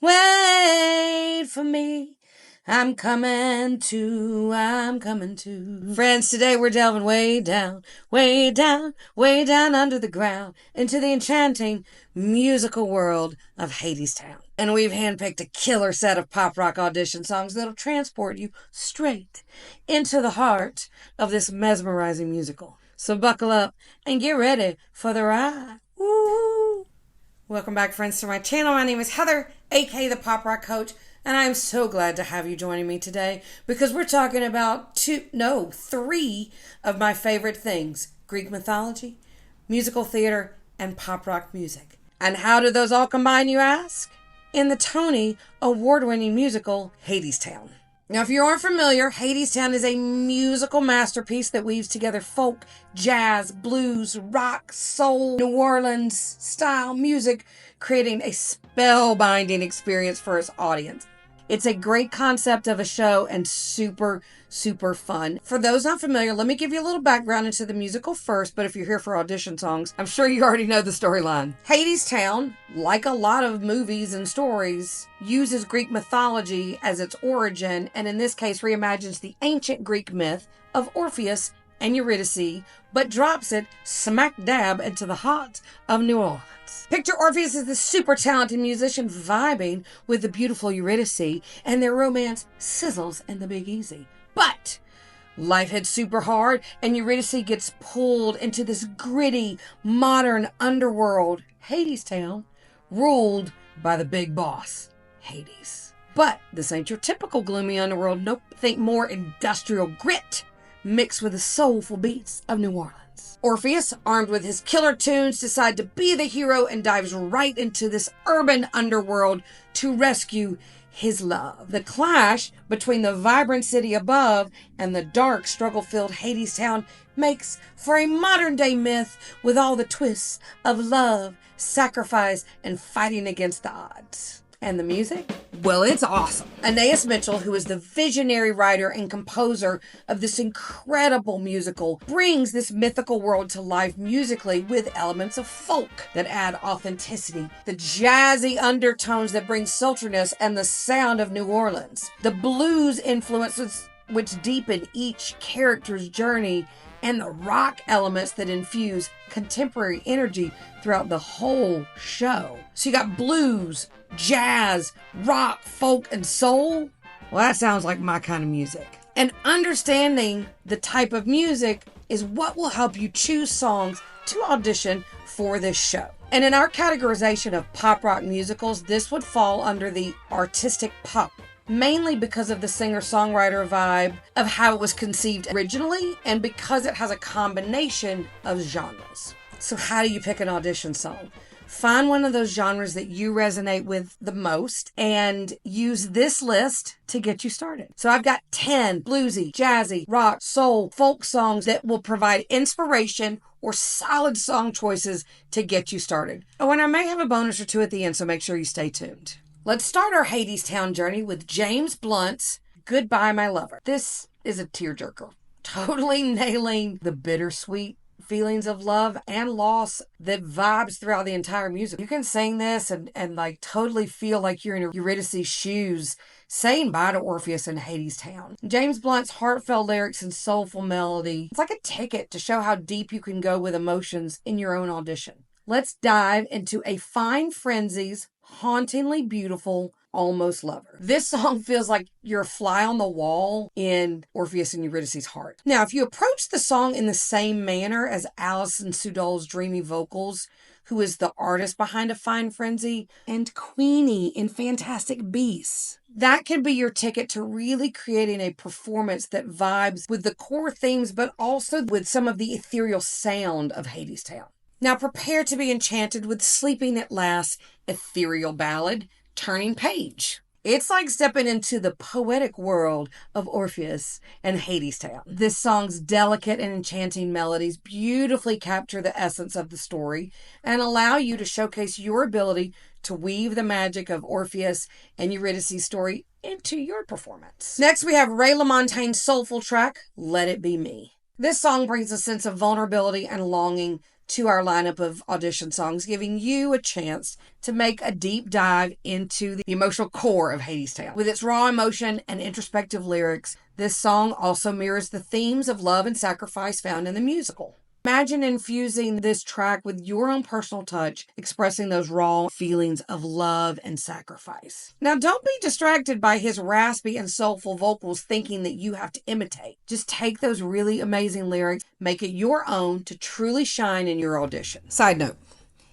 Wait for me. I'm coming to, I'm coming to. Friends, today we're delving way down, way down, way down under the ground into the enchanting musical world of Hadestown. And we've handpicked a killer set of pop rock audition songs that'll transport you straight into the heart of this mesmerizing musical. So buckle up and get ready for the ride. Woo! Welcome back, friends, to my channel. My name is Heather, aka the Pop Rock Coach, and I am so glad to have you joining me today because we're talking about three of my favorite things: Greek mythology, musical theater, and pop rock music. And how do those all combine, you ask? In the Tony award-winning musical Hadestown. Now, if you aren't familiar, Hadestown is a musical masterpiece that weaves together folk, jazz, blues, rock, soul, New Orleans style music, creating a spellbinding experience for its audience. It's a great concept of a show and super, super fun. For those not familiar, let me give you a little background into the musical first, but if you're here for audition songs, I'm sure you already know the storyline. Hadestown, like a lot of movies and stories, uses Greek mythology as its origin, and in this case reimagines the ancient Greek myth of Orpheus and Eurydice, but drops it smack dab into the heart of New Orleans. Picture Orpheus as the super talented musician vibing with the beautiful Eurydice, and their romance sizzles in the Big Easy. But life hits super hard, and Eurydice gets pulled into this gritty, modern underworld, Hadestown, ruled by the big boss, Hades. But this ain't your typical gloomy underworld. Nope. Think more industrial grit mixed with the soulful beats of New Orleans. Orpheus, armed with his killer tunes, decides to be the hero and dives right into this urban underworld to rescue his love. The clash between the vibrant city above and the dark, struggle-filled Hadestown makes for a modern-day myth with all the twists of love, sacrifice, and fighting against the odds. And the music? Well, it's awesome. Anais Mitchell, who is the visionary writer and composer of this incredible musical, brings this mythical world to life musically with elements of folk that add authenticity, the jazzy undertones that bring sultriness, and the sound of New Orleans. The blues influences which deepen each character's journey, and the rock elements that infuse contemporary energy throughout the whole show. So you got blues, jazz, rock, folk, and soul. Well, that sounds like my kind of music. And understanding the type of music is what will help you choose songs to audition for this show. And in our categorization of pop rock musicals, this would fall under the artistic pop, mainly because of the singer-songwriter vibe of how it was conceived originally and because it has a combination of genres. So how do you pick an audition song? Find one of those genres that you resonate with the most and use this list to get you started. So I've got 10 bluesy, jazzy, rock, soul, folk songs that will provide inspiration or solid song choices to get you started. Oh, and I may have a bonus or two at the end, so make sure you stay tuned. Let's start our Hadestown journey with James Blunt's Goodbye, My Lover. This is a tearjerker, totally nailing the bittersweet feelings of love and loss that vibes throughout the entire music. You can sing this and like totally feel like you're in Eurydice's shoes saying bye to Orpheus in Hadestown. James Blunt's heartfelt lyrics and soulful melody, it's like a ticket to show how deep you can go with emotions in your own audition. Let's dive into A Fine Frenzy's hauntingly beautiful Almost Lover. This song feels like you're a fly on the wall in Orpheus and Eurydice's heart. Now, if you approach the song in the same manner as Alison Sudol's dreamy vocals, who is the artist behind A Fine Frenzy, and Queenie in Fantastic Beasts, that can be your ticket to really creating a performance that vibes with the core themes, but also with some of the ethereal sound of Hadestown. Now prepare to be enchanted with Sleeping at Last, ethereal ballad, Turning Page. It's like stepping into the poetic world of Orpheus and Hadestown. This song's delicate and enchanting melodies beautifully capture the essence of the story and allow you to showcase your ability to weave the magic of Orpheus and Eurydice's story into your performance. Next, we have Ray LaMontagne's soulful track, Let It Be Me. This song brings a sense of vulnerability and longing to our lineup of audition songs, giving you a chance to make a deep dive into the emotional core of Hadestown. With its raw emotion and introspective lyrics, this song also mirrors the themes of love and sacrifice found in the musical. Imagine infusing this track with your own personal touch, expressing those raw feelings of love and sacrifice. Now, don't be distracted by his raspy and soulful vocals thinking that you have to imitate. Just take those really amazing lyrics, make it your own to truly shine in your audition. Side note,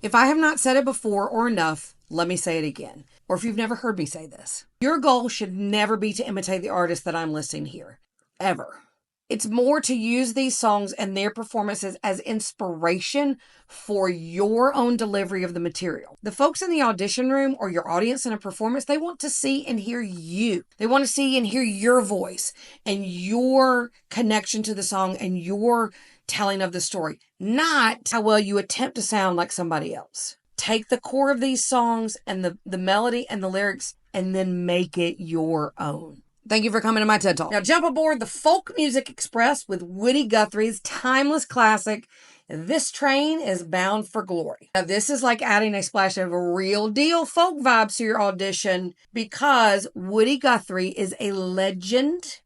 if I have not said it before or enough, let me say it again. Or if you've never heard me say this, your goal should never be to imitate the artist that I'm listing here. Ever. It's more to use these songs and their performances as inspiration for your own delivery of the material. The folks in the audition room or your audience in a performance, they want to see and hear you. They want to see and hear your voice and your connection to the song and your telling of the story, not how well you attempt to sound like somebody else. Take the core of these songs and the melody and the lyrics and then make it your own. Thank you for coming to my TED Talk. Now jump aboard the Folk Music Express with Woody Guthrie's timeless classic, This Train is Bound for Glory. Now this is like adding a splash of real deal folk vibes to your audition because Woody Guthrie is a legend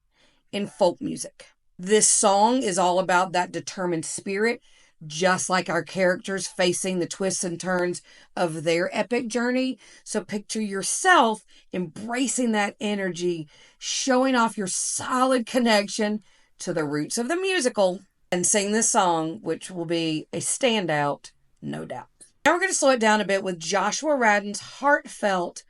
in folk music. This song is all about that determined spirit, just like our characters facing the twists and turns of their epic journey. So picture yourself embracing that energy, showing off your solid connection to the roots of the musical, and sing this song, which will be a standout, no doubt. Now we're going to slow it down a bit with Joshua Radin's heartfelt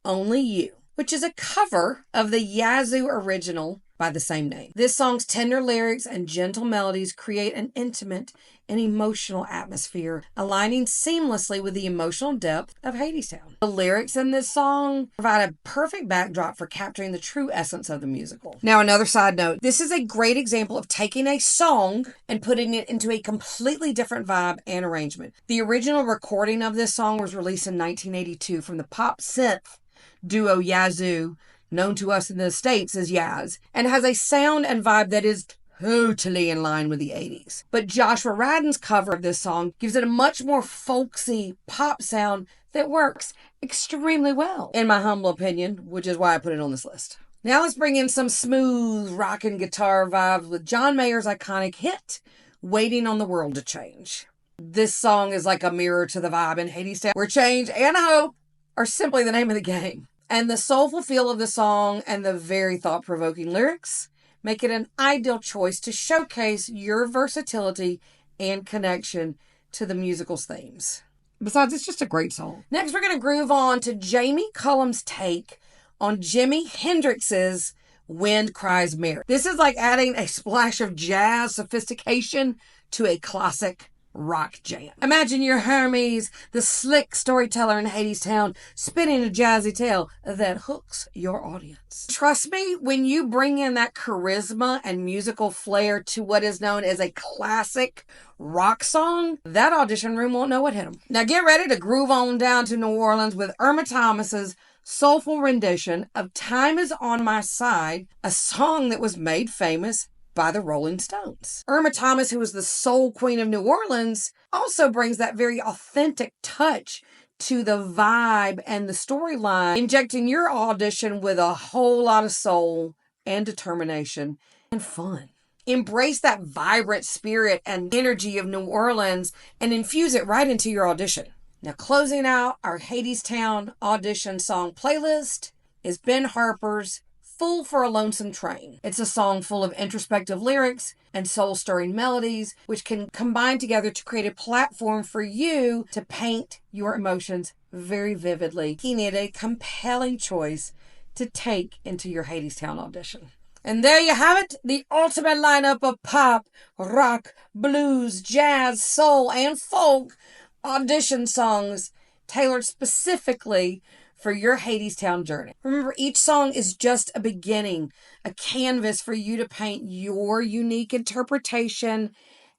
Only You, which is a cover of the Yazoo original by the same name. This song's tender lyrics and gentle melodies create an intimate and emotional atmosphere, aligning seamlessly with the emotional depth of Hadestown. The lyrics in this song provide a perfect backdrop for capturing the true essence of the musical. Now, another side note, this is a great example of taking a song and putting it into a completely different vibe and arrangement. The original recording of this song was released in 1982 from the pop synth duo Yazoo, known to us in the States as Yaz, and has a sound and vibe that is totally in line with the 80s. But Joshua Radin's cover of this song gives it a much more folksy pop sound that works extremely well, in my humble opinion, which is why I put it on this list. Now let's bring in some smooth rockin' guitar vibes with John Mayer's iconic hit, Waiting on the World to Change. This song is like a mirror to the vibe in Hadestown, where change and hope are simply the name of the game. And the soulful feel of the song and the very thought-provoking lyrics make it an ideal choice to showcase your versatility and connection to the musical's themes. Besides, it's just a great song. Next, we're going to groove on to Jamie Cullum's take on Jimi Hendrix's Wind Cries Mary. This is like adding a splash of jazz sophistication to a classic rock jam. Imagine your Hermes, the slick storyteller in Hadestown, spinning a jazzy tale that hooks your audience. Trust me, when you bring in that charisma and musical flair to what is known as a classic rock song, that audition room won't know what hit them. Now get ready to groove on down to New Orleans with Irma Thomas's soulful rendition of Time Is On My Side, a song that was made famous by the Rolling Stones. Irma Thomas, who is the soul queen of New Orleans, also brings that very authentic touch to the vibe and the storyline, injecting your audition with a whole lot of soul and determination and fun. Embrace that vibrant spirit and energy of New Orleans and infuse it right into your audition. Now, closing out our Hadestown audition song playlist is Ben Harper's Fool for a Lonesome Train. It's a song full of introspective lyrics and soul-stirring melodies, which can combine together to create a platform for you to paint your emotions very vividly. He needed a compelling choice to take into your Hadestown audition. And there you have it, the ultimate lineup of pop, rock, blues, jazz, soul, and folk audition songs tailored specifically for your Hadestown journey. Remember, each song is just a beginning, a canvas for you to paint your unique interpretation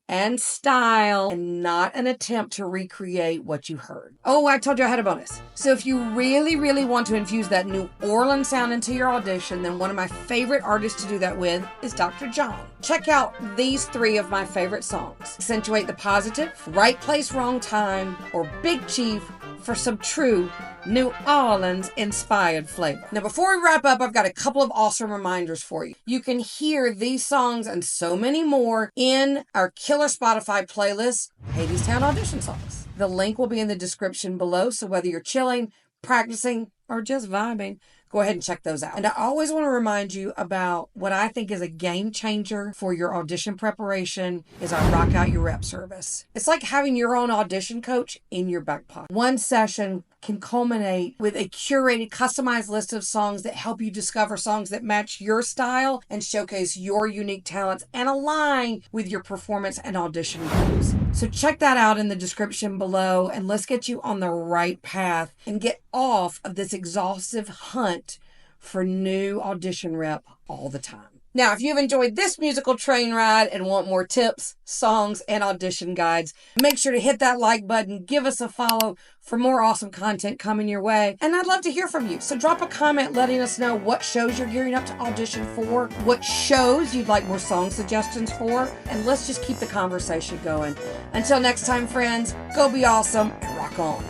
and style, and not an attempt to recreate what you heard. Oh, I told you I had a bonus. So if you really, really want to infuse that New Orleans sound into your audition, then one of my favorite artists to do that with is Dr. John. Check out these 3 of my favorite songs: Accentuate the Positive, Right Place, Wrong Time, or Big Chief, for some true New Orleans inspired flavor. Now, before we wrap up, I've got a couple of awesome reminders for you. You can hear these songs and so many more in our killer Spotify playlist, Hadestown Audition Songs. The link will be in the description below, so whether you're chilling, practicing, or just vibing, go ahead and check those out. And I always want to remind you about what I think is a game changer for your audition preparation is our Rock Out Your Rep service. It's like having your own audition coach in your back pocket. One session can culminate with a curated, customized list of songs that help you discover songs that match your style and showcase your unique talents and align with your performance and audition goals. So check that out in the description below, and let's get you on the right path and get off of this exhaustive hunt for new audition rep all the time. Now, if you've enjoyed this musical train ride and want more tips, songs, and audition guides, make sure to hit that like button, give us a follow for more awesome content coming your way. And I'd love to hear from you. So drop a comment letting us know what shows you're gearing up to audition for, what shows you'd like more song suggestions for, and let's just keep the conversation going. Until next time, friends, go be awesome and rock on.